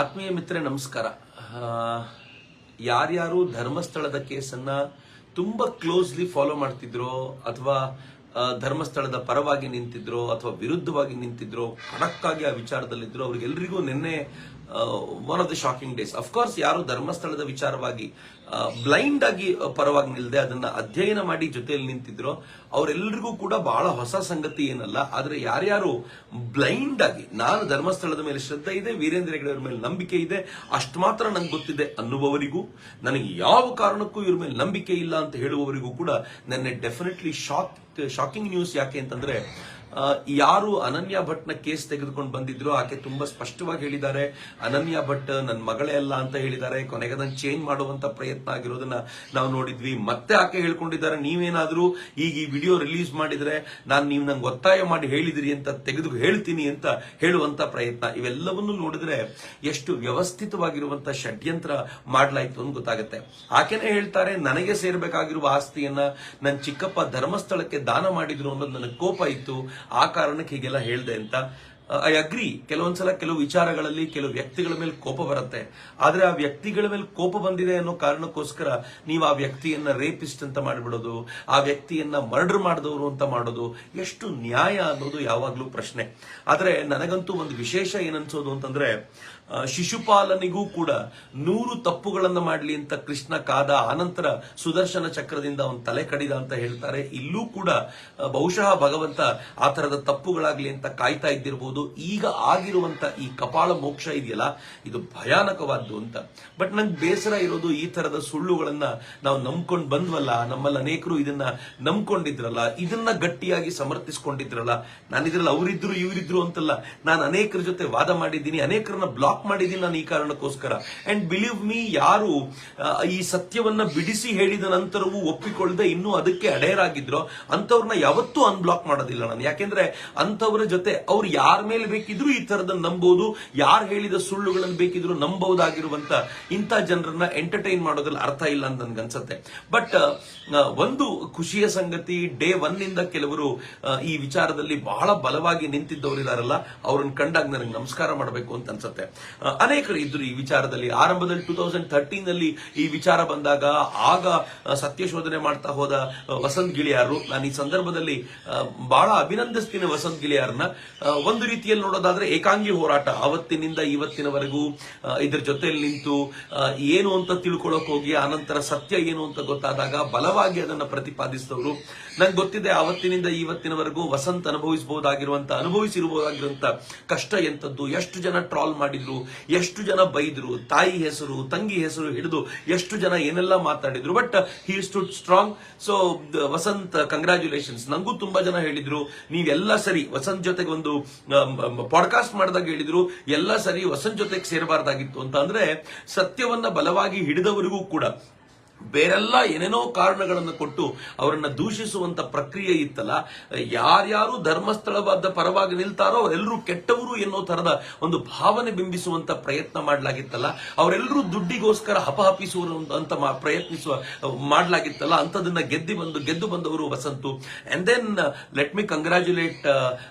ಆತ್ಮೀಯ ಮಿತ್ರರೇ ನಮಸ್ಕಾರ. ಯಾರ್ಯಾರು ಧರ್ಮಸ್ಥಳದ ಕೇಸನ್ನ ತುಂಬಾ ಕ್ಲೋಸ್ಲಿ ಫಾಲೋ ಮಾಡ್ತಿದ್ರೋ ಅಥವಾ ಧರ್ಮಸ್ಥಳದ ಪರವಾಗಿ ನಿಂತಿದ್ರೋ ಅಥವಾ ವಿರುದ್ಧವಾಗಿ ನಿಂತಿದ್ರೋ ಖಡಕ್ಕಾಗಿ ಆ ವಿಚಾರದಲ್ಲಿದ್ರು ಅವ್ರಿಗೆಲ್ರಿಗೂ ನಿನ್ನೆ one of the shocking days. Of course ಯಾರು ಧರ್ಮಸ್ಥಳದ ವಿಚಾರವಾಗಿ ಬ್ಲೈಂಡ್ ಆಗಿ ಪರವಾಗಿ ನಿಲ್ಲದೆ ಅದನ್ನ ಅಧ್ಯಯನ ಮಾಡಿ ಜೊತೆಯಲ್ಲಿ ನಿಂತಿದ್ರು ಅವರೆಲ್ಲರಿಗೂ ಕೂಡ ಬಹಳ ಹೊಸ ಸಂಗತಿ ಏನಲ್ಲ. ಆದ್ರೆ ಯಾರ್ಯಾರು ಬ್ಲೈಂಡ್ ಆಗಿ ನಾನು ಧರ್ಮಸ್ಥಳದ ಮೇಲೆ ಶ್ರದ್ಧೆ ಇದೆ, ವೀರೇಂದ್ರ ಹೆಗ್ಗಡೆ ಅವ್ರ ಮೇಲೆ ನಂಬಿಕೆ ಇದೆ, ಅಷ್ಟು ಮಾತ್ರ ನಂಗೆ ಗೊತ್ತಿದೆ ಅನ್ನುವವರಿಗೂ, ನನಗೆ ಯಾವ ಕಾರಣಕ್ಕೂ ಇವ್ರ ಮೇಲೆ ನಂಬಿಕೆ ಇಲ್ಲ ಅಂತ ಹೇಳುವವರಿಗೂ ಕೂಡ ನೆನ್ನೆ ಡೆಫಿನೆಟ್ಲಿ ಶಾಕಿಂಗ್ ನ್ಯೂಸ್. ಯಾಕೆ ಅಂತಂದ್ರೆ ಯಾರು ಅನನ್ಯ ಭಟ್ನ ಕೇಸ್ ತೆಗೆದುಕೊಂಡು ಬಂದಿದ್ರು ಆಕೆ ತುಂಬಾ ಸ್ಪಷ್ಟವಾಗಿ ಹೇಳಿದ್ದಾರೆ, ಅನನ್ಯ ಭಟ್ ನನ್ನ ಮಗಳೇ ಅಲ್ಲ ಅಂತ ಹೇಳಿದ್ದಾರೆ. ಕೊನೆಗೆ ಅದನ್ನು ಚೇಂಜ್ ಮಾಡುವಂತ ಪ್ರಯತ್ನ ಆಗಿರೋದನ್ನ ನಾವು ನೋಡಿದ್ವಿ. ಮತ್ತೆ ಆಕೆ ಹೇಳ್ಕೊಂಡಿದ್ದಾರೆ, ನೀವೇನಾದ್ರೂ ಈಗ ಈ ವಿಡಿಯೋ ರಿಲೀಸ್ ಮಾಡಿದ್ರೆ ನೀವು ನಂಗೆ ಒತ್ತಾಯ ಮಾಡಿ ಹೇಳಿದಿರಿ ಅಂತ ತೆಗೆದು ಹೇಳ್ತೀನಿ ಅಂತ ಹೇಳುವಂತ ಪ್ರಯತ್ನ. ಇವೆಲ್ಲವನ್ನೂ ನೋಡಿದ್ರೆ ಎಷ್ಟು ವ್ಯವಸ್ಥಿತವಾಗಿರುವಂತ ಷಡ್ಯಂತ್ರ ಮಾಡ್ಲಾಯ್ತು ಅಂತ ಗೊತ್ತಾಗುತ್ತೆ. ಆಕೆನೇ ಹೇಳ್ತಾರೆ, ನನಗೆ ಸೇರ್ಬೇಕಾಗಿರುವ ಆಸ್ತಿಯನ್ನ ನನ್ನ ಚಿಕ್ಕಪ್ಪ ಧರ್ಮಸ್ಥಳಕ್ಕೆ ದಾನ ಮಾಡಿದ್ರು ಅನ್ನೋದು ನನಗೆ ಕೋಪ ಇತ್ತು, ಆ ಕಾರಣಕ್ಕೆ ಹೀಗೆಲ್ಲ ಹೇಳ್ದೆ ಅಂತ. ಐ ಅಗ್ರಿ, ಕೆಲವೊಂದ್ಸಲ ಕೆಲವು ವಿಚಾರಗಳಲ್ಲಿ ಕೆಲವು ವ್ಯಕ್ತಿಗಳ ಮೇಲೆ ಕೋಪ ಬರುತ್ತೆ. ಆದ್ರೆ ಆ ವ್ಯಕ್ತಿಗಳ ಮೇಲೆ ಕೋಪ ಬಂದಿದೆ ಅನ್ನೋ ಕಾರಣಕ್ಕೋಸ್ಕರ ನೀವು ಆ ವ್ಯಕ್ತಿಯನ್ನ ರೇಪಿಸ್ಟ್ ಅಂತ ಮಾಡಿಬಿಡೋದು, ಆ ವ್ಯಕ್ತಿಯನ್ನ ಮರ್ಡರ್ ಮಾಡಿದವರು ಅಂತ ಮಾಡೋದು ಎಷ್ಟು ನ್ಯಾಯ ಅನ್ನೋದು ಯಾವಾಗ್ಲೂ ಪ್ರಶ್ನೆ. ಆದ್ರೆ ನನಗಂತೂ ಒಂದು ವಿಶೇಷ ಏನನ್ಸೋದು ಅಂತಂದ್ರೆ, ಶಿಶುಪಾಲನಿಗೂ ಕೂಡ 100 ತಪ್ಪುಗಳನ್ನ ಮಾಡ್ಲಿ ಅಂತ ಕೃಷ್ಣ ಕಾದ, ಆನಂತರ ಸುದರ್ಶನ ಚಕ್ರದಿಂದ ಅವನ ತಲೆ ಕಡಿದ ಅಂತ ಹೇಳ್ತಾರೆ. ಇಲ್ಲೂ ಕೂಡ ಬಹುಶಃ ಭಗವಂತ ಆ ತರದ ತಪ್ಪುಗಳಾಗ್ಲಿ ಅಂತ ಕಾಯ್ತಾ ಇದ್ದಿರಬಹುದು. ಈಗ ಆಗಿರುವಂತ ಈ ಕಪಾಳ ಮೋಕ್ಷ ಇದೆಯಲ್ಲ, ಇದು ಭಯಾನಕವಾದ್ದು ಅಂತ. ಬಟ್ ನಂಗೆ ಬೇಸರ ಇರೋದು, ಈ ತರದ ಸುಳ್ಳುಗಳನ್ನ ನಾವು ನಂಬ್ಕೊಂಡು ಬಂದ್ವಲ್ಲ, ನಮ್ಮಲ್ಲಿ ಅನೇಕರು ಇದನ್ನ ನಂಬ್ಕೊಂಡಿದ್ರಲ್ಲ, ಇದನ್ನ ಗಟ್ಟಿಯಾಗಿ ಸಮರ್ಥಿಸ್ಕೊಂಡಿದ್ರಲ್ಲ. ನಾನು ಇದ್ರಲ್ಲಿ ಅವರಿದ್ರು ಇವರಿದ್ರು ಅಂತಲ್ಲ, ನಾನು ಅನೇಕರ ಜೊತೆ ವಾದ ಮಾಡಿದ್ದೀನಿ, ಅನೇಕರನ್ನ ಬ್ಲಾಕ್ ಮಾಡಿದ್ದೀನಿ ನಾನು ಈ ಕಾರಣಕ್ಕೋಸ್ಕರ. ಅಂಡ್ ಬಿಲೀವ್ ಮೀ, ಯಾರು ಈ ಸತ್ಯವನ್ನ ಬಿಡಿಸಿ ಹೇಳಿದ ನಂತರವೂ ಒಪ್ಪಿಕೊಳ್ಳದೆ ಇನ್ನೂ ಅದಕ್ಕೆ ಅಡೆಯರಾಗಿದ್ರು ಅಂತವ್ರನ್ನ ಯಾವತ್ತೂ ಅನ್ಬ್ಲಾಕ್ ಮಾಡೋದಿಲ್ಲ ನಾನು. ಯಾಕೆಂದ್ರೆ ಅಂತವರ ಜೊತೆ ಅವ್ರು ಯಾರ ಮೇಲೆ ಬೇಕಿದ್ರು ಈ ತರದನ್ನ ನಂಬಹುದು, ಯಾರು ಹೇಳಿದ ಸುಳ್ಳುಗಳನ್ನು ಬೇಕಿದ್ರು ನಂಬಹುದಾಗಿರುವಂತ ಇಂಥ ಜನರನ್ನ ಎಂಟರ್ಟೈನ್ ಮಾಡೋದ್ರಲ್ಲಿ ಅರ್ಥ ಇಲ್ಲ ಅಂತ ನನ್ಗನ್ಸತ್ತೆ. ಬಟ್ ಒಂದು ಖುಷಿಯ ಸಂಗತಿ, ಡೇ 1 ನಿಂದ ಕೆಲವರು ಈ ವಿಚಾರದಲ್ಲಿ ಬಹಳ ಬಲವಾಗಿ ನಿಂತಿದ್ದವರಿದಾರಲ್ಲ, ಅವ್ರನ್ನ ಕಂಡಾಗ ನನಗೆ ನಮಸ್ಕಾರ ಮಾಡಬೇಕು ಅಂತ ಅನ್ಸುತ್ತೆ. ಅನೇಕರು ಇದ್ರು ಈ ವಿಚಾರದಲ್ಲಿ. ಆರಂಭದಲ್ಲಿ 2013 ನಲ್ಲಿ ಈ ವಿಚಾರ ಬಂದಾಗ ಆಗ ಸತ್ಯಶೋಧನೆ ಮಾಡ್ತಾ ಹೋದ ವಸಂತ್ ಗಿಳಿಯಾರು. ನಾನು ಈ ಸಂದರ್ಭದಲ್ಲಿ ಬಹಳ ಅಭಿನಂದಿಸ್ತೀನಿ ವಸಂತ್ ಗಿಳಿಯಾರನ್ನ. ಒಂದು ರೀತಿಯಲ್ಲಿ ನೋಡೋದಾದ್ರೆ ಏಕಾಂಗಿ ಹೋರಾಟ, ಅವತ್ತಿನಿಂದ ಇವತ್ತಿನವರೆಗೂ ಇದ್ರ ಜೊತೆಯಲ್ಲಿ ನಿಂತು ಏನು ಅಂತ ತಿಳ್ಕೊಳ್ಳೋಕೆ ಹೋಗಿ ಆನಂತರ ಸತ್ಯ ಏನು ಅಂತ ಗೊತ್ತಾದಾಗ ಬಲವಾಗಿ ಅದನ್ನ ಪ್ರತಿಪಾದಿಸಿದವರು. ನಂಗೆ ಗೊತ್ತಿದೆ, ಅವತ್ತಿನಿಂದ ಇವತ್ತಿನವರೆಗೂ ವಸಂತ್ ಅನುಭವಿಸಿರಬಹುದಾಗಿರುವಂತ ಕಷ್ಟ ಎಂತದ್ದು, ಎಷ್ಟು ಜನ ಟ್ರಾಲ್ ಮಾಡಿದ್ರು, ಎಷ್ಟು ಜನ ಬೈದ್ರು, ತಾಯಿ ಹೆಸರು ತಂಗಿ ಹೆಸರು ಹಿಡಿದು ಎಷ್ಟು ಜನ ಏನೆಲ್ಲ ಮಾತಾಡಿದ್ರು. But he stood strong. So Vasanth, congratulations. ನಂಗೂ ತುಂಬಾ ಜನ ಹೇಳಿದ್ರು, ನೀವೆಲ್ಲ ಸರಿ ವಸಂತ್ ಜೊತೆಗೆ ಒಂದು ಪಾಡ್ಕಾಸ್ಟ್ ಮಾಡಿದಾಗ ಹೇಳಿದ್ರು, ಎಲ್ಲ ಸರಿ ವಸಂತ್ ಜೊತೆಗೆ ಸೇರಬಾರ್ದಾಗಿತ್ತು ಅಂತ. ಅಂದ್ರೆ ಸತ್ಯವನ್ನ ಬಲವಾಗಿ ಹಿಡಿದವರಿಗೂ ಕೂಡ ಬೇರೆಲ್ಲ ಏನೇನೋ ಕಾರಣಗಳನ್ನು ಕೊಟ್ಟು ಅವರನ್ನ ದೂಷಿಸುವಂತ ಪ್ರಕ್ರಿಯೆ ಇತ್ತಲ್ಲ. ಯಾರ್ಯಾರು ಧರ್ಮಸ್ಥಳವಾದ ಪರವಾಗಿ ನಿಲ್ತಾರೋ ಅವರೆಲ್ಲರೂ ಕೆಟ್ಟವರು ಎನ್ನೋ ತರದ ಒಂದು ಭಾವನೆ ಬಿಂಬಿಸುವಂತ ಪ್ರಯತ್ನ ಮಾಡಲಾಗಿತ್ತಲ್ಲ, ಅವರೆಲ್ಲರೂ ದುಡ್ಡಿಗೋಸ್ಕರ ಹಪಹಪಿಸುವಂತ ಪ್ರಯತ್ನಿಸುವ ಮಾಡಲಾಗಿತ್ತಲ್ಲ, ಅಂತದನ್ನ ಗೆದ್ದು ಬಂದವರು Vasanth. And then let me ಕಂಗ್ರಾಚ್ಯುಲೇಟ್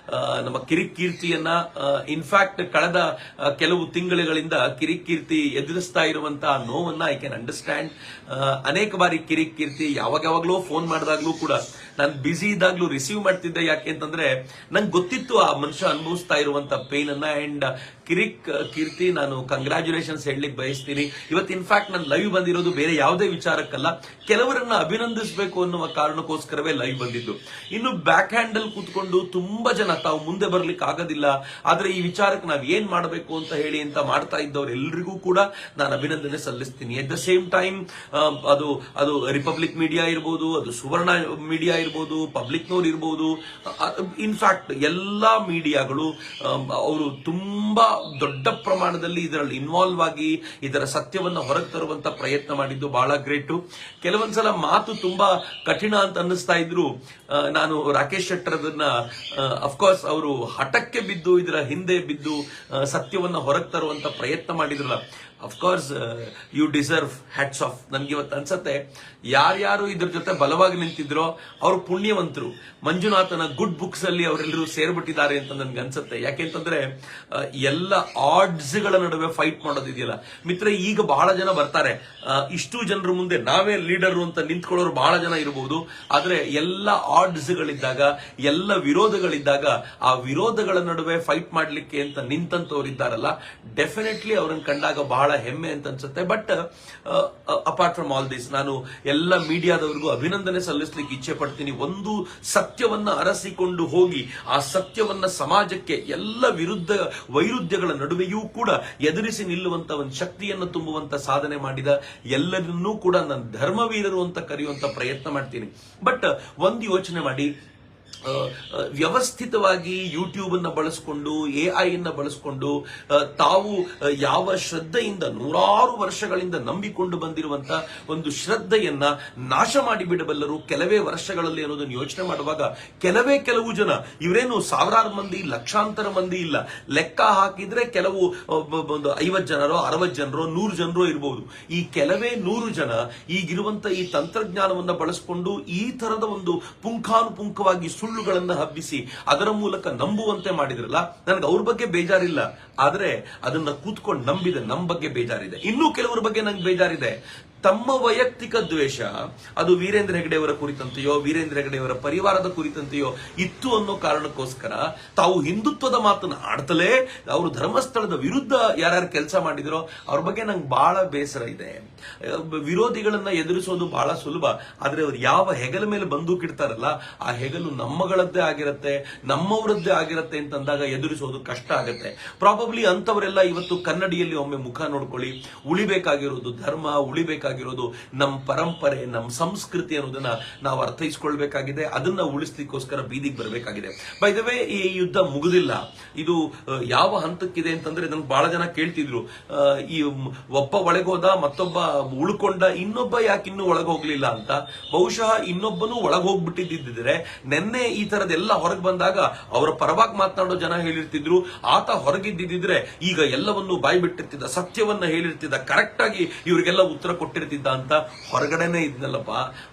ನಮ್ಮ ಕಿರಿಕೀರ್ತಿಯನ್ನ. ಇನ್ಫ್ಯಾಕ್ಟ್ ಕಳೆದ ಕೆಲವು ತಿಂಗಳುಗಳಿಂದ ಕಿರಿಕೀರ್ತಿ ಎದುರಿಸ್ತಾ ಇರುವಂತಹ ನೋವನ್ನ ಐ ಕ್ಯಾನ್ ಅಂಡರ್ಸ್ಟ್ಯಾಂಡ್. ಅನೇಕ ಬಾರಿ ಕಿರಿಕೀರ್ತಿ ಯಾವಾಗ್ಲೂ ಫೋನ್ ಮಾಡಿದಾಗ್ಲೂ ಕೂಡ ನಾನು ಬಿಸಿ ಇದ್ದಾಗ್ಲೂ ರಿಸೀವ್ ಮಾಡ್ತಿದ್ದೆ. ಯಾಕೆ ಅಂತಂದ್ರೆ ನಂಗೆ ಗೊತ್ತಿತ್ತು ಆ ಮನುಷ್ಯ ಅನುಭವಿಸ್ತಾ ಇರುವಂತ ಪೇನ್ ಅನ್ನ. ಅಂಡ್ ಕೀರ್ತಿ, ನಾನು ಕಂಗ್ರಾಚ್ಯುಲೇಷನ್ಸ್ ಹೇಳಲಿಕ್ಕೆ ಬಯಸ್ತೀನಿ. ಇವತ್ತು ಇನ್ಫ್ಯಾಕ್ಟ್ ನಾನು ಲೈವ್ ಬಂದಿರೋದು ಬೇರೆ ಯಾವುದೇ ವಿಚಾರಕ್ಕಲ್ಲ, ಕೆಲವರನ್ನ ಅಭಿನಂದಿಸಬೇಕು ಅನ್ನುವ ಕಾರಣಕ್ಕೋಸ್ಕರವೇ ಲೈವ್ ಬಂದಿದ್ದು. ಇನ್ನು ಬ್ಯಾಕ್ ಹ್ಯಾಂಡ್ ಅಲ್ಲಿ ಕೂತ್ಕೊಂಡು ತುಂಬಾ ಜನ ತಾವು ಮುಂದೆ ಬರ್ಲಿಕ್ಕೆ ಆಗೋದಿಲ್ಲ, ಆದ್ರೆ ಈ ವಿಚಾರಕ್ಕೆ ನಾವ್ ಏನ್ ಮಾಡಬೇಕು ಅಂತ ಹೇಳಿ ಅಂತ ಮಾಡ್ತಾ ಇದ್ದವ್ರು ಎಲ್ರಿಗೂ ಕೂಡ ನಾನು ಅಭಿನಂದನೆ ಸಲ್ಲಿಸ್ತೀನಿ. ಅಟ್ ದ ಸೇಮ್ ಟೈಮ್ ಅದು ರಿಪಬ್ಲಿಕ್ ಮೀಡಿಯಾ ಇರ್ಬೋದು, ಅದು ಸುವರ್ಣ ಮೀಡಿಯಾ ಇರ್ಬೋದು, ಪಬ್ಲಿಕ್ನವ್ರು ಇರ್ಬೋದು, ಇನ್ಫ್ಯಾಕ್ಟ್ ಎಲ್ಲಾ ಮೀಡಿಯಾಗಳು ಅವರು ತುಂಬಾ ದೊಡ್ಡ ಪ್ರಮಾಣದಲ್ಲಿ ಇದರಲ್ಲಿ ಇನ್ವಾಲ್ವ್ ಆಗಿ ಇದರ ಸತ್ಯವನ್ನ ಹೊರಗೆ ತರುವಂತ ಪ್ರಯತ್ನ ಮಾಡಿದ್ದು ಬಹಳ ಗ್ರೇಟು. ಕೆಲವೊಂದ್ಸಲ ಮಾತು ತುಂಬಾ ಕಠಿಣ ಅಂತ ಅನ್ನಿಸ್ತಾ ಇದ್ರು. ನಾನು ರಾಕೇಶ್ ಶೆಟ್ಟರ್ ಅದನ್ನ ಅಫ್ಕೋರ್ಸ್ ಅವರು ಹಠಕ್ಕೆ ಬಿದ್ದು ಇದರ ಹಿಂದೆ ಬಿದ್ದು ಸತ್ಯವನ್ನ ಹೊರಗೆ ತರುವಂತ ಪ್ರಯತ್ನ ಮಾಡಿದ್ರಲ್ಲ, of course you deserve hats off. ನನ್ಗೆ ಇವತ್ತು ಅನ್ಸತ್ತೆ ಯಾರ್ಯಾರು ಇದ್ರ ಜೊತೆ ಬಲವಾಗಿ ನಿಂತಿದ್ರೋ ಅವ್ರು ಪುಣ್ಯವಂತರು. ಮಂಜುನಾಥನ ಗುಡ್ ಬುಕ್ಸ್ ಅಲ್ಲಿ ಅವರೆಲ್ಲರೂ ಸೇರ್ಬಿಟ್ಟಿದ್ದಾರೆ ಅಂತ ನನ್ಗೆ ಅನ್ಸುತ್ತೆ. ಯಾಕೆಂತಂದ್ರೆ ಎಲ್ಲ ಆಡ್ಸ್ ಗಳ ನಡುವೆ ಫೈಟ್ ಮಾಡೋದಿದೆಯಲ್ಲ ಮಿತ್ರ, ಈಗ ಬಹಳ ಜನ ಬರ್ತಾರೆ, ಇಷ್ಟು ಜನರ ಮುಂದೆ ನಾವೇ ಲೀಡರ್ ಅಂತ ನಿಂತ್ಕೊಳ್ಳೋರು ಬಹಳ ಜನ ಇರಬಹುದು. ಆದ್ರೆ ಎಲ್ಲ ಆಡ್ಸ್ ಗಳಿದ್ದಾಗ, ಎಲ್ಲ ವಿರೋಧಗಳಿದ್ದಾಗ, ಆ ವಿರೋಧಗಳ ನಡುವೆ ಫೈಟ್ ಮಾಡ್ಲಿಕ್ಕೆ ಅಂತ ನಿಂತಂತವ್ರು ಇದ್ದಾರಲ್ಲ, ಡೆಫಿನೆಟ್ಲಿ ಅವ್ರನ್ನ ಕಂಡಾಗ ಬಹಳ ಹೆಮ್ಮೆ ಅಂತ ಅನ್ಸುತ್ತೆ. But apart from all this, ನಾನು ಎಲ್ಲ ಮೀಡಿಯಾದವರಿಗೂ ಅಭಿನಂದನೆ ಸಲ್ಲಿಸಲಿಕ್ಕೆ ಇಚ್ಛೆ ಪಡ್ತೀನಿ. ಒಂದು ಸತ್ಯವನ್ನ ಅರಸಿಕೊಂಡು ಹೋಗಿ ಆ ಸತ್ಯವನ್ನ ಸಮಾಜಕ್ಕೆ ಎಲ್ಲ ವೈರುಧ್ಯಗಳ ನಡುವೆಯೂ ಕೂಡ ಎದುರಿಸಿ ನಿಲ್ಲುವಂತ ಒಂದು ಶಕ್ತಿಯನ್ನು ತುಂಬುವಂತ ಸಾಧನೆ ಮಾಡಿದ ಎಲ್ಲರನ್ನೂ ಕೂಡ ನಾನು ಧರ್ಮವೀರರು ಅಂತ ಕರೆಯುವಂತ ಪ್ರಯತ್ನ ಮಾಡ್ತೀನಿ. ಬಟ್ ಒಂದು ಯೋಚನೆ ಮಾಡಿ, ವ್ಯವಸ್ಥಿತವಾಗಿ ಯೂಟ್ಯೂಬ್ ಅನ್ನ ಬಳಸಿಕೊಂಡು, AI ಅನ್ನ ಬಳಸಿಕೊಂಡು, ತಾವು ಯಾವ ಶ್ರದ್ಧೆಯಿಂದ ನೂರಾರು ವರ್ಷಗಳಿಂದ ನಂಬಿಕೊಂಡು ಬಂದಿರುವಂತ ಒಂದು ಶ್ರದ್ಧೆಯನ್ನ ನಾಶ ಮಾಡಿಬಿಡಬಲ್ಲರು ಕೆಲವೇ ವರ್ಷಗಳಲ್ಲಿ ಅನ್ನೋದನ್ನು ಯೋಚನೆ ಮಾಡುವಾಗ, ಕೆಲವು ಜನ, ಇವರೇನು ಸಾವಿರಾರು ಮಂದಿ, ಲಕ್ಷಾಂತರ ಮಂದಿ ಇಲ್ಲ, ಲೆಕ್ಕ ಹಾಕಿದ್ರೆ ಕೆಲವು ಒಂದು 50 ಜನರೋ 60 ಜನರೋ 100 ಜನರೋ ಇರಬಹುದು. ಈ ಕೆಲವೇ 100 ಜನ ಈಗಿರುವಂತ ಈ ತಂತ್ರಜ್ಞಾನವನ್ನ ಬಳಸಿಕೊಂಡು ಈ ತರದ ಒಂದು ಪುಂಖಾನುಪುಂಖವಾಗಿ ಸುಳ್ಳುಗಳನ್ನ ಹಬ್ಬಿಸಿ ಅದರ ಮೂಲಕ ನಂಬುವಂತೆ ಮಾಡಿದ್ರಲ್ಲ, ನನಗೆ ಅವ್ರ ಬಗ್ಗೆ ಬೇಜಾರಿಲ್ಲ. ಆದ್ರೆ ಅದನ್ನ ಕೂತ್ಕೊಂಡು ನಂಬಿದ ನಮ್ಮ ಬಗ್ಗೆ ಬೇಜಾರಿದೆ. ಇನ್ನೂ ಕೆಲವರ ಬಗ್ಗೆ ನಂಗೆ ಬೇಜಾರಿದೆ. ತಮ್ಮ ವೈಯಕ್ತಿಕ ದ್ವೇಷ ಅದು ವೀರೇಂದ್ರ ಹೆಗಡೆಯವರ ಕುರಿತಂತೆಯೋ, ವೀರೇಂದ್ರ ಹೆಗಡೆಯವರ ಪರಿವಾರದ ಕುರಿತಂತೆಯೋ ಇತ್ತು ಅನ್ನೋ ಕಾರಣಕ್ಕೋಸ್ಕರ ತಾವು ಹಿಂದುತ್ವದ ಮಾತನ್ನ ಆಡ್ತಲೇ ಅವರು ಧರ್ಮಸ್ಥಳದ ವಿರುದ್ಧ ಯಾರ್ಯಾರು ಕೆಲಸ ಮಾಡಿದ್ರೋ ಅವ್ರ ಬಗ್ಗೆ ನಂಗೆ ಬಹಳ ಬೇಸರ ಇದೆ. ವಿರೋಧಿಗಳನ್ನ ಎದುರಿಸೋದು ಬಹಳ ಸುಲಭ, ಆದ್ರೆ ಅವ್ರು ಯಾವ ಹೆಗಲ ಮೇಲೆ ಬಂದೂಕಿಡ್ತಾರಲ್ಲ ಆ ಹೆಗಲು ನಮ್ಮಗಳದ್ದೇ ಆಗಿರತ್ತೆ, ನಮ್ಮವರದ್ದೇ ಆಗಿರತ್ತೆ ಅಂತಂದಾಗ ಎದುರಿಸೋದು ಕಷ್ಟ ಆಗತ್ತೆ. ಪ್ರಾಬಬ್ಲಿ ಅಂತವರೆಲ್ಲ ಇವತ್ತು ಕನ್ನಡಿಯಲ್ಲಿ ಒಮ್ಮೆ ಮುಖ ನೋಡ್ಕೊಳ್ಳಿ. ಉಳಿಬೇಕಾಗಿರೋದು ಧರ್ಮ, ಉಳಿಬೇಕಾಗಿರೋದು ನಮ್ಮ ಪರಂಪರೆ, ನಮ್ಮ ಸಂಸ್ಕೃತಿ ಅನ್ನೋದನ್ನ ನಾವು ಅರ್ಥೈಸ್ಕೊಳ್ಬೇಕಾಗಿದೆ. ಅದನ್ನ ಉಳಿಸ್ಲಿಕ್ಕೋಸ್ಕರ ಬೀದಿಗೆ ಬರಬೇಕಾಗಿದೆ. ಬೈ ದ ವೇ, ಈ ಯುದ್ಧ ಮುಗುದಿಲ್ಲ. ಇದು ಯಾವ ಹಂತಕ್ಕಿದೆ ಅಂತಂದ್ರೆ, ನನ್ಗೆ ಬಹಳ ಜನ ಕೇಳ್ತಿದ್ರು, ಈ ಒಬ್ಬ ಒಳಗೋದ, ಮತ್ತೊಬ್ಬ ಉಳ್ಕೊಂಡ, ಇನ್ನೊಬ್ಬ ಯಾಕೆ ಇನ್ನೂ ಒಳಗೆ ಹೋಗ್ಲಿಲ್ಲ ಅಂತ. ಬಹುಶಃ ಇನ್ನೊಬ್ಬನು ಒಳಗೆ ಹೋಗ್ಬಿಟ್ಟಿದ್ದಿದ್ರೆ ನೆನ್ನೆ ಈ ತರದೆಲ್ಲ ಹೊರಗೆ ಬಂದಾಗ ಅವರ ಪರವಾಗಿ ಮಾತನಾಡೋ ಜನ ಹೇಳಿರ್ತಿದ್ರು, ಆತ ಹೊರಗಿದ್ದಿದ್ರೆ ಈಗ ಎಲ್ಲವನ್ನು ಬಾಯಿ ಬಿಟ್ಟಿರ್ತಿದ್ದ, ಸತ್ಯವನ್ನ ಹೇಳಿರ್ತಿದ್ದ, ಕರೆಕ್ಟ್ ಆಗಿ ಇವರಿಗೆಲ್ಲ ಉತ್ತರ ಕೊಟ್ಟಿರ್ತಿದ್ದ ಅಂತ. ಹೊರಗಡೆನೆ ಇದ್ನಲ್ಲಪ್ಪ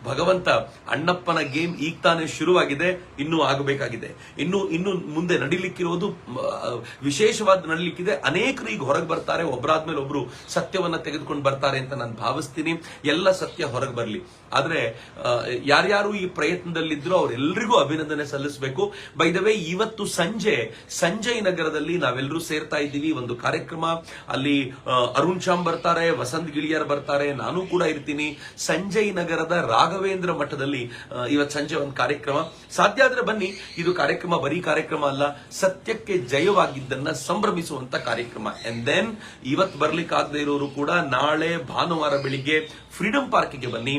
ಭಗವಂತ. ಅಣ್ಣಪ್ಪನ ಗೇಮ್ ಈಗ ತಾನೇ ಶುರುವಾಗಿದೆ, ಇನ್ನೂ ಆಗಬೇಕಾಗಿದೆ. ಇನ್ನು ಮುಂದೆ ನಡಿಲಿಕ್ಕಿರೋದು ವಿಶೇಷವಾದ ನಡಿಲಿಕ್ಕಿದೆ. ಅನೇಕರು ಈಗ ಹೊರಗೆ ಬರ್ತಾರೆ, ಒಬ್ಬರಾದ್ಮೇಲೆ ಒಬ್ರು ಸತ್ಯವನ್ನ ತೆಗೆದುಕೊಂಡು ಬರ್ತಾರೆ ಅಂತ ನಾನು ಭಾವಿಸ್ತೀನಿ. ಎಲ್ಲ ಸತ್ಯ ಹೊರಗೆ ಬರಲಿ. ಆದ್ರೆ ಯಾರ್ಯಾರು ಈ ಪ್ರಯತ್ನದಲ್ಲಿದ್ರು ಅವರೆಲ್ಲರಿಗೂ ಅಭಿನಂದನೆ ಸಲ್ಲಿಸಬೇಕು. ಬೈ ದ ವೇ, ಇವತ್ತು ಸಂಜಯ್ ನಗರದಲ್ಲಿ ನಾವೆಲ್ಲರೂ ಸೇರ್ತಾ ಇದ್ದೀವಿ. ಒಂದು ಕಾರ್ಯಕ್ರಮ, ಅಲ್ಲಿ ಅರುಣ್ ಶ್ಯಾಮ್ ಬರ್ತಾರೆ, ವಸಂತ್ ಗಿಳಿಯರ್ ಬರ್ತಾರೆ, ನಾನು ಕೂಡ ಇರ್ತೀನಿ. ಸಂಜಯ್ ನಗರದ ರಾಘವೇಂದ್ರ ಮಠದಲ್ಲಿ ಇವತ್ತು ಸಂಜೆ ಒಂದು ಕಾರ್ಯಕ್ರಮ. ಸಾಧ್ಯ ಆದ್ರೆ ಬನ್ನಿ. ಇದು ಕಾರ್ಯಕ್ರಮ ಬರೀ ಕಾರ್ಯಕ್ರಮ ಅಲ್ಲ, ಸತ್ಯಕ್ಕೆ ಜಯವಾಗಿದ್ದನ್ನ ಸಂಭ್ರಮಿಸುವಂತ ಕಾರ್ಯಕ್ರಮ. ಅಂಡ್ ದೆನ್ ಇವತ್ತು ಬರ್ಲಿಕ್ಕೆ ಆಗದೆ ಇರೋರು ಕೂಡ ನಾಳೆ ಭಾನುವಾರ ಬೆಳಿಗ್ಗೆ ಫ್ರೀಡಂ ಪಾರ್ಕ್ಗೆ ಬನ್ನಿ.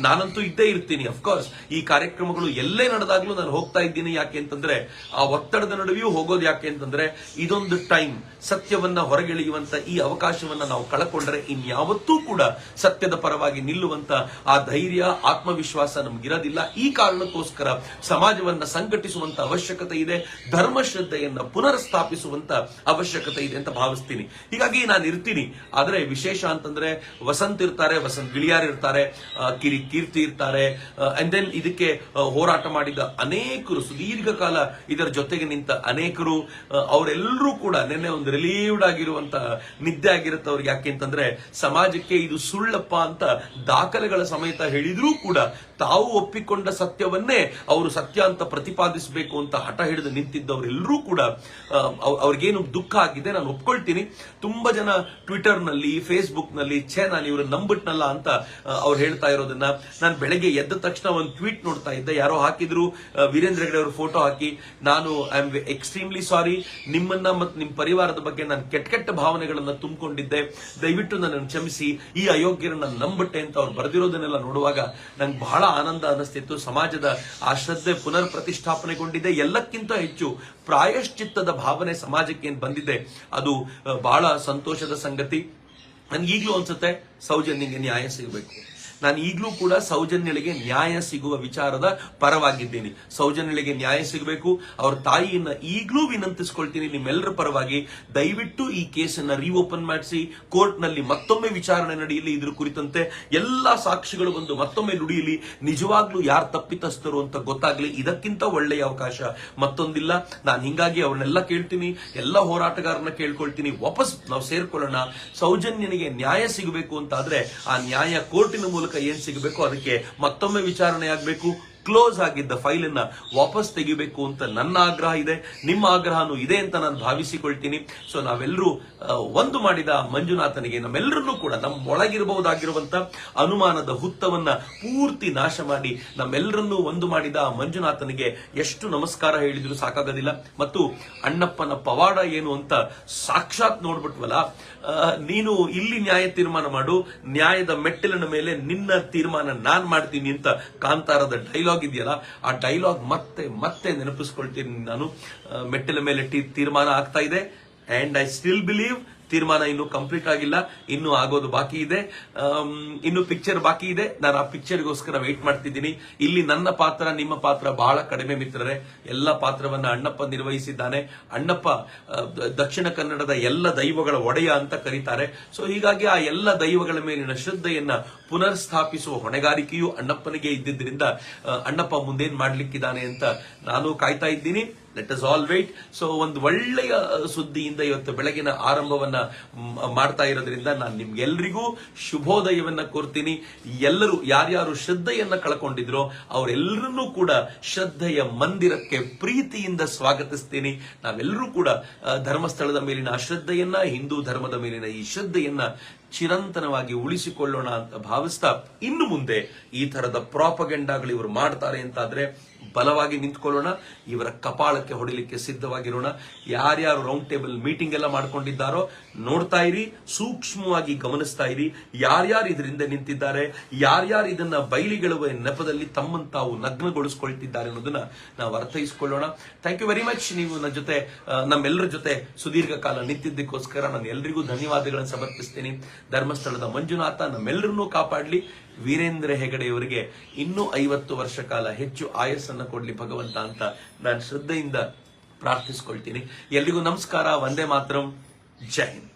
ನಾನಂತೂ ಇದ್ದೇ ಇರ್ತೀನಿ. ಅಫ್ಕೋರ್ಸ್ ಈ ಕಾರ್ಯಕ್ರಮಗಳು ಎಲ್ಲೇ ನಡೆದಾಗ್ಲೂ ನಾನು ಹೋಗ್ತಾ ಇದ್ದೀನಿ. ಯಾಕೆ ಅಂತಂದ್ರೆ ಆ ಒತ್ತಡದ ನಡುವೆಯೂ ಹೋಗೋದು. ಯಾಕೆ ಅಂತಂದ್ರೆ ಇದೊಂದು ಟೈಮ್, ಸತ್ಯವನ್ನ ಹೊರಗೆಳೆಯುವಂತ ಈ ಅವಕಾಶವನ್ನ ನಾವು ಕಳಕೊಂಡ್ರೆ ಇನ್ಯಾವತ್ತೂ ಕೂಡ ಸತ್ಯದ ಪರವಾಗಿ ನಿಲ್ಲುವಂತ ಆ ಧೈರ್ಯ, ಆತ್ಮವಿಶ್ವಾಸ ನಮ್ಗಿರೋದಿಲ್ಲ. ಈ ಕಾರಣಕ್ಕೋಸ್ಕರ ಸಮಾಜವನ್ನ ಸಂಘಟಿಸುವಂತ ಅವಶ್ಯಕತೆ ಇದೆ, ಧರ್ಮಶ್ರದ್ಧೆಯನ್ನ ಪುನರ್ ಸ್ಥಾಪಿಸುವಂತ ಅವಶ್ಯಕತೆ ಇದೆ ಅಂತ ಭಾವಿಸ್ತೀನಿ. ಹೀಗಾಗಿ ನಾನು ಇರ್ತೀನಿ. ಆದ್ರೆ ವಿಶೇಷ ಅಂತಂದ್ರೆ ವಸಂತ್ ಇರ್ತಾರೆ, ವಸಂತ್ ಗಿಳಿಯಾರ್ ಇರ್ತಾರೆ, ಕೀರ್ತಿ ಇರ್ತಾರೆ. ಅಂಡ್ ದೆನ್ ಇದಕ್ಕೆ ಹೋರಾಟ ಮಾಡಿದ ಅನೇಕರು, ಸುದೀರ್ಘ ಕಾಲ ಇದರ ಜೊತೆಗೆ ನಿಂತ ಅನೇಕರು, ಅವರೆಲ್ಲರೂ ಕೂಡ ನಿನ್ನೆ ಒಂದು ರಿಲೀವ್ಡ್ ಆಗಿರುವಂತ ನಿದ್ದೆ ಆಗಿರುತ್ತೆ ಅವ್ರಿಗೆ. ಯಾಕೆ ಅಂತಂದ್ರೆ ಸಮಾಜಕ್ಕೆ ಇದು ಸುಳ್ಳಪ್ಪ ಅಂತ ದಾಖಲೆಗಳ ಸಮೇತ ಹೇಳಿದ್ರೂ ಕೂಡ ತಾವು ಒಪ್ಪಿಕೊಂಡ ಸತ್ಯವನ್ನೇ ಅವರು ಸತ್ಯ ಅಂತ ಪ್ರತಿಪಾದಿಸಬೇಕು ಅಂತ ಹಠ ಹಿಡಿದು ನಿಂತಿದ್ದವರೆಲ್ಲರೂ ಕೂಡ ಅವ್ರಿಗೇನು ದುಃಖ ಆಗಿದೆ ನಾನು ಒಪ್ಕೊಳ್ತೀನಿ. ತುಂಬಾ ಜನ ಟ್ವಿಟರ್ ನಲ್ಲಿ, ಫೇಸ್ಬುಕ್ ನಲ್ಲಿ ನಾನು ಇವ್ರನ್ನ ನಂಬಿಟ್ನಲ್ಲ ಅಂತ ಅವ್ರು ಹೇಳ್ತಾ ಇರೋದನ್ನ ನಾನು ಬೆಳಗ್ಗೆ ಎದ್ದ ತಕ್ಷಣ ಒಂದು ಟ್ವೀಟ್ ನೋಡ್ತಾ ಇದ್ದೆ. ಯಾರೋ ಹಾಕಿದ್ರು, ವೀರೇಂದ್ರ ಹೆಗಡೆ ಅವರು ಫೋಟೋ ಹಾಕಿ, ನಾನು ಐ ಆಮ್ ಎಕ್ಸ್ಟ್ರೀಮ್ಲಿ ಸಾರಿ, ನಿಮ್ಮನ್ನ ಮತ್ತು ನಿಮ್ಮ ಪರಿವಾರದ ಬಗ್ಗೆ ನಾನು ಕೆಟ್ಟ ಭಾವನೆಗಳನ್ನ ತುಂಬಿಕೊಂಡಿದ್ದೆ, ದಯವಿಟ್ಟು ನನ್ನನ್ನು ಕ್ಷಮಿಸಿ, ಈ ಅಯೋಗ್ಯರನ್ನ ನಂಬಿಟ್ಟೆ ಅಂತ ಅವ್ರು ಬರೆದಿರೋದನ್ನೆಲ್ಲ ನೋಡುವಾಗ ನಂಗೆ ಬಹಳ ಆನಂದ ಅನಿಸ್ತಿತ್ತು. ಸಮಾಜದ ಆ ಶ್ರದ್ಧೆ ಪುನರ್ ಪ್ರತಿಷ್ಠಾಪನೆಗೊಂಡಿದೆ. ಎಲ್ಲಕ್ಕಿಂತ ಹೆಚ್ಚು ಪ್ರಾಯಶ್ಚಿತ್ತದ ಭಾವನೆ ಸಮಾಜಕ್ಕೆ ಏನ್ ಬಂದಿದೆ ಅದು ಬಹಳ ಸಂತೋಷದ ಸಂಗತಿ. ನನ್ಗೆ ಈಗಲೂ ಅನ್ಸುತ್ತೆ ಸೌಜನ್ಯಗೆ ನ್ಯಾಯ ಸಿಗಬೇಕು. ನಾನು ಈಗಲೂ ಕೂಡ ಸೌಜನ್ಯಳಿಗೆ ನ್ಯಾಯ ಸಿಗುವ ವಿಚಾರದ ಪರವಾಗಿದ್ದೀನಿ. ಸೌಜನ್ಯಳಿಗೆ ನ್ಯಾಯ ಸಿಗಬೇಕು. ಅವ್ರ ತಾಯಿಯನ್ನ ಈಗಲೂ ವಿನಂತಿಸ್ಕೊಳ್ತೀನಿ ನಿಮ್ಮೆಲ್ಲರ ಪರವಾಗಿ, ದಯವಿಟ್ಟು ಈ ಕೇಸನ್ನ ರೀಓಪನ್ ಮಾಡಿಸಿ, ಕೋರ್ಟ್ ನಲ್ಲಿ ಮತ್ತೊಮ್ಮೆ ವಿಚಾರಣೆ ನಡೆಯಲಿ, ಇದ್ರ ಕುರಿತಂತೆ ಎಲ್ಲಾ ಸಾಕ್ಷಿಗಳು ಬಂದು ಮತ್ತೊಮ್ಮೆ ನುಡಿಯಲಿ, ನಿಜವಾಗ್ಲೂ ಯಾರು ತಪ್ಪಿತಸ್ಥರು ಅಂತ ಗೊತ್ತಾಗ್ಲಿ. ಇದಕ್ಕಿಂತ ಒಳ್ಳೆಯ ಅವಕಾಶ ಮತ್ತೊಂದಿಲ್ಲ. ನಾನು ಹಿಂಗಾಗಿ ಅವ್ರನ್ನೆಲ್ಲ ಕೇಳ್ತೀನಿ, ಎಲ್ಲ ಹೋರಾಟಗಾರನ ಕೇಳ್ಕೊಳ್ತೀನಿ, ವಾಪಸ್ ನಾವು ಸೇರ್ಕೊಳ್ಳೋಣ. ಸೌಜನ್ಯನಿಗೆ ನ್ಯಾಯ ಸಿಗಬೇಕು ಅಂತಾದ್ರೆ ಆ ನ್ಯಾಯ ಕೋರ್ಟಿನ ಮೂಲಕ ಏನ್ ಸಿಗಬೇಕು ಅದಕ್ಕೆ ಮತ್ತೊಮ್ಮೆ ವಿಚಾರಣೆ ಆಗ್ಬೇಕು. ಕ್ಲೋಸ್ ಆಗಿದ್ದ ಫೈಲ್ ಅನ್ನ ವಾಪಸ್ ತೆಗಿಬೇಕು ಅಂತ ನನ್ನ ಆಗ್ರಹ ಇದೆ, ನಿಮ್ಮ ಆಗ್ರಹನೂ ಇದೆ ಅಂತ ನಾನು ಭಾವಿಸಿಕೊಳ್ತೀನಿ. ಸೊ ನಾವೆಲ್ಲರೂ ಒಂದು ಮಾಡಿದ ಮಂಜುನಾಥನಿಗೆ, ನಮ್ಮೆಲ್ಲರನ್ನೂ ಕೂಡ ನಮ್ಮ ಒಳಗಿರಬಹುದಾಗಿರುವಂತ ಅನುಮಾನದ ಹುತ್ತವನ್ನ ಪೂರ್ತಿ ನಾಶ ಮಾಡಿ ನಮ್ಮೆಲ್ಲರನ್ನೂ ಒಂದು ಮಾಡಿದ ಮಂಜುನಾಥನಿಗೆ ಎಷ್ಟು ನಮಸ್ಕಾರ ಹೇಳಿದ್ರು ಸಾಕಾಗೋದಿಲ್ಲ. ಮತ್ತು ಅಣ್ಣಪ್ಪನ ಪವಾಡ ಏನು ಅಂತ ಸಾಕ್ಷಾತ್ ನೋಡ್ಬಿಟ್ವಲ್ಲ. ನೀನು ಇಲ್ಲಿ ನ್ಯಾಯ ತೀರ್ಮಾನ ಮಾಡು, ನ್ಯಾಯದ ಮೆಟ್ಟಿಲಿನ ಮೇಲೆ ನಿನ್ನ ತೀರ್ಮಾನ ನಾನ್ ಮಾಡ್ತೀನಿ ಅಂತ ಕಾಂತಾರದ ಡೈಲಾಗ್ ಇದೆಯಲ್ಲ, ಆ ಡೈಲಾಗ್ ಮತ್ತೆ ಮತ್ತೆ ನೆನಪಿಸ್ಕೊಳ್ತೀನಿ ನಾನು. ಮೆಟ್ಟಿಲ ಮೇಲೆ ತೀರ್ಮಾನ ಆಗ್ತಾ ಇದೆ ಅಂಡ್ ಐ ಸ್ಟಿಲ್ ಬಿಲೀವ್ ತೀರ್ಮಾನ ಇನ್ನು ಕಂಪ್ಲೀಟ್ ಆಗಿಲ್ಲ, ಇನ್ನು ಆಗೋದು ಬಾಕಿ ಇದೆ. ಇನ್ನು ಪಿಕ್ಚರ್ ಬಾಕಿ ಇದೆ. ನಾನು ಆ ಪಿಕ್ಚರ್ಗೋಸ್ಕರ ವೇಟ್ ಮಾಡ್ತಿದ್ದೀನಿ. ಇಲ್ಲಿ ನನ್ನ ಪಾತ್ರ, ನಿಮ್ಮ ಪಾತ್ರ ಬಹಳ ಕಡಿಮೆ ಮಿತ್ರರೇ. ಎಲ್ಲ ಪಾತ್ರವನ್ನ ಅಣ್ಣಪ್ಪ ನಿರ್ವಹಿಸಿದ್ದಾನೆ. ಅಣ್ಣಪ್ಪ ದಕ್ಷಿಣ ಕನ್ನಡದ ಎಲ್ಲ ದೈವಗಳ ಒಡೆಯ ಅಂತ ಕರೀತಾರೆ. ಸೊ ಹೀಗಾಗಿ ಆ ಎಲ್ಲ ದೈವಗಳ ಮೇಲಿನ ಶ್ರದ್ಧೆಯನ್ನ ಪುನರ್ ಸ್ಥಾಪಿಸುವ ಹೊಣೆಗಾರಿಕೆಯು ಅಣ್ಣಪ್ಪನಿಗೆ ಇದ್ದಿದ್ದರಿಂದ ಅಣ್ಣಪ್ಪ ಮುಂದೇನ್ ಮಾಡ್ಲಿಕ್ಕಿದ್ದಾನೆ ಅಂತ ನಾನು ಕಾಯ್ತಾ ಇದ್ದೀನಿ. Let us all wait. So ಒಂದು ಒಳ್ಳೆಯ ಸುದ್ದಿಯಿಂದ ಇವತ್ತು ಬೆಳಗಿನ ಆರಂಭವನ್ನ ಮಾಡ್ತಾ ಇರೋದ್ರಿಂದ ನಾನು ನಿಮ್ಗೆಲ್ರಿಗೂ ಶುಭೋದಯವನ್ನ ಕೋರ್ತೀನಿ. ಎಲ್ಲರೂ ಯಾರ್ಯಾರು ಶ್ರದ್ಧೆಯನ್ನ ಕಳ್ಕೊಂಡಿದ್ರೋ ಅವರೆಲ್ಲರನ್ನೂ ಕೂಡ ಶ್ರದ್ಧೆಯ ಮಂದಿರಕ್ಕೆ ಪ್ರೀತಿಯಿಂದ ಸ್ವಾಗತಿಸ್ತೀನಿ. ನಾವೆಲ್ಲರೂ ಕೂಡ ಧರ್ಮಸ್ಥಳದ ಮೇಲಿನ ಆ ಶ್ರದ್ಧೆಯನ್ನ, ಹಿಂದೂ ಧರ್ಮದ ಮೇಲಿನ ಈ ಶ್ರದ್ಧೆಯನ್ನ ಚಿರಂತನವಾಗಿ ಉಳಿಸಿಕೊಳ್ಳೋಣ ಅಂತ ಭಾವಿಸ್ತಾ, ಇನ್ನು ಮುಂದೆ ಈ ತರದ ಪ್ರಾಪಗೆಂಡಾಗಳು ಇವರು ಮಾಡ್ತಾರೆ ಅಂತಾದ್ರೆ ಬಲವಾಗಿ ನಿಂತ್ಕೊಳ್ಳೋಣ, ಇವರ ಕಪಾಳಕ್ಕೆ ಹೊಡಿಲಿಕ್ಕೆ ಸಿದ್ಧವಾಗಿರೋಣ. ಯಾರ್ಯಾರು ರೌಂಡ್ ಟೇಬಲ್ ಮೀಟಿಂಗ್ ಎಲ್ಲ ಮಾಡ್ಕೊಂಡಿದ್ದಾರೋ ನೋಡ್ತಾ ಇರಿ, ಸೂಕ್ಷ್ಮವಾಗಿ ಗಮನಿಸ್ತಾ ಇರಿ. ಯಾರ್ಯಾರು ಇದರಿಂದ ನಿಂತಿದ್ದಾರೆ, ಯಾರ್ಯಾರು ಇದನ್ನ ಬಯಲಿಗೆಳುವ ನೆಪದಲ್ಲಿ ತಮ್ಮನ್ನು ತಾವು ನಗ್ನಗೊಳಿಸ್ಕೊಳ್ತಿದ್ದಾರೆ ಅನ್ನೋದನ್ನ ನಾವು ಅರ್ಥೈಸಿಕೊಳ್ಳೋಣ. Thank you very much. ನೀವು ನನ್ನ ಜೊತೆ, ನಮ್ಮೆಲ್ಲರ ಜೊತೆ ಸುದೀರ್ಘ ಕಾಲ ನಿಂತಿದ್ದಕ್ಕೋಸ್ಕರ ನಾನು ಎಲ್ರಿಗೂ ಧನ್ಯವಾದಗಳನ್ನು ಸಮರ್ಪಿಸ್ತೀನಿ. ಧರ್ಮಸ್ಥಳದ ಮಂಜುನಾಥ ನಮ್ಮೆಲ್ಲರನ್ನೂ ಕಾಪಾಡಲಿ. ವೀರೇಂದ್ರ ಹೆಗಡೆಯವರಿಗೆ ಇನ್ನೂ 50 ವರ್ಷ ಕಾಲ ಹೆಚ್ಚು ಆಯಸ್ಸನ್ನು ಕೊಡ್ಲಿ ಭಗವಂತ ಅಂತ ನಾನು ಶ್ರದ್ಧೆಯಿಂದ ಪ್ರಾರ್ಥಿಸ್ಕೊಳ್ತೀನಿ. ಎಲ್ರಿಗೂ ನಮಸ್ಕಾರ. ವಂದೇ ಮಾತರಂ. ಜೈ ಹಿಂದ್.